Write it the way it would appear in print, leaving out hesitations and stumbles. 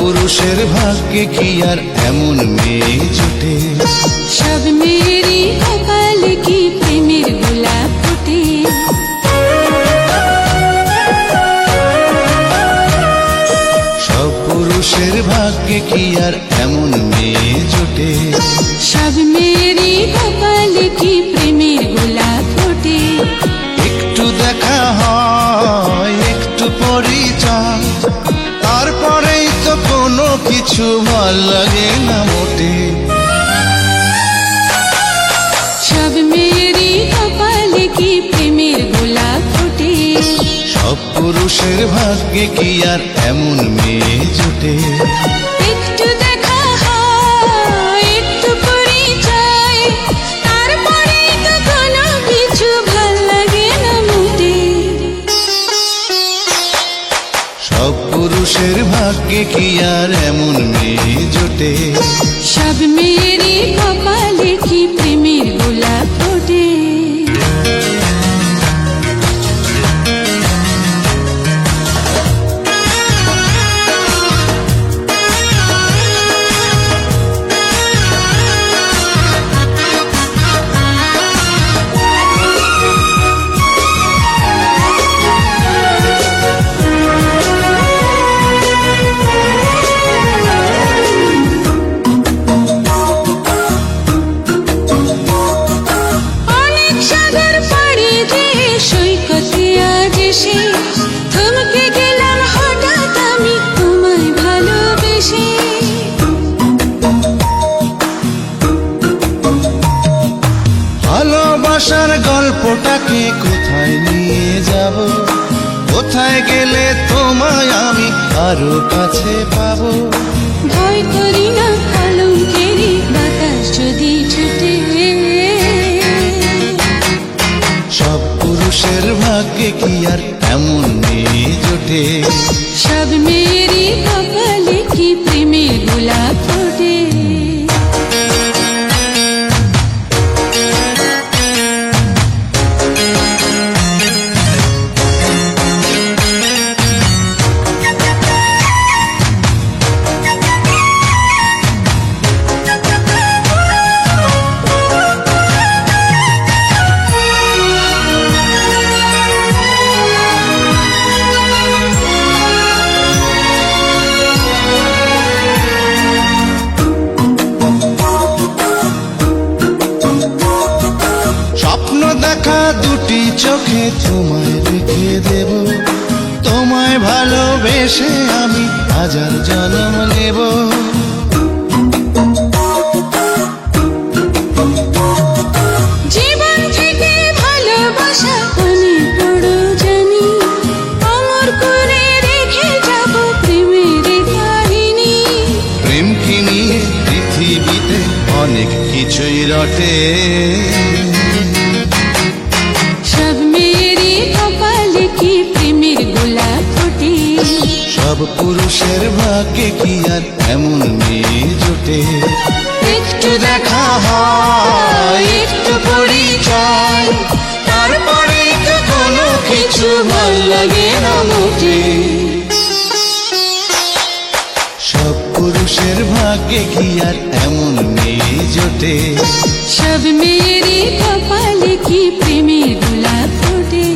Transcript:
পুরুষের ভাগ্যে কি আর এমন মেয়ে জোটে? সব মেয়েরই কপালে কি প্রেমের গোলাপ ফোটে? সব পুরুষের ভাগ্যে কি আর এমন মেয়ে জোটে? সব মেয়েরই কপালে কি প্রেমের গোলাপ ফোটে? একটু দেখা হয়, একটু পরিচয়, তারপরেই তো কোনো কিছু ভাল লাগে না মোটে। সব মেয়েরই কপালে কি প্রেমের গোলাপ ফোটে? সব পুরুষের ভাগ্যে কি আর এমন মেয়ে জোটে? একটু দেখা হয়, একটু পরিচয়, তারপরেই তো কোনো কিছু ভাল লাগে না মোটে। সব পুরুষের ভাগ্যে কি আর এমন মেয়ে জোটে? সব মেয়েরই কপালে কি প্রেমের গোলাপ ফোটে? অনেক সাগর পাড়ি দিয়ে সৈকতে আজ এসে থমকে গেলাম হঠাৎ আমি তোমায় ভালোবেসে। ভালোবাসার গল্পটাকে কোথায় নিয়ে যাব? কোথায় গেলে তোমায় আমি আরো কাছে পাবো? ভয় করি না কলঙ্কেরই বাতাস যদি ছুটে। সব পুরুষের ভাগ্যে কি আর এমন মেয়ে জোটে? সব মেয়েরই কপালে কি প্রেমের গোলাপ ফোটে? স্বপ্ন দেখা দুটি চোখে তোমায় রেখে দেব, তোমায় ভালোবেসে আমি হাজার জন্ম নেব। জীবন থেকে ভালোবাসা অনেক বড় জানি, অমর করে রেখে যাব প্রেমের কাহিনী। প্রেম কি নিয়ে পৃথিবীতে অনেক কিছুই রটে। সব মেয়েরই কপালে কি প্রেমের গোলাপ ফোটে? সব পুরুষের ভাগ্যে কি আর এমন মেয়ে জোটে? একটু দেখা হয়, একটু পরিচয়, তারপরে তো কোনো কিছু ভাল লাগে না মোটে। সব পুরুষের ভাগ্যে কি আর এমন মেয়ে জোটে? সব মেয়েরই কপালে কি প্রেমের গোলাপ ফোটে?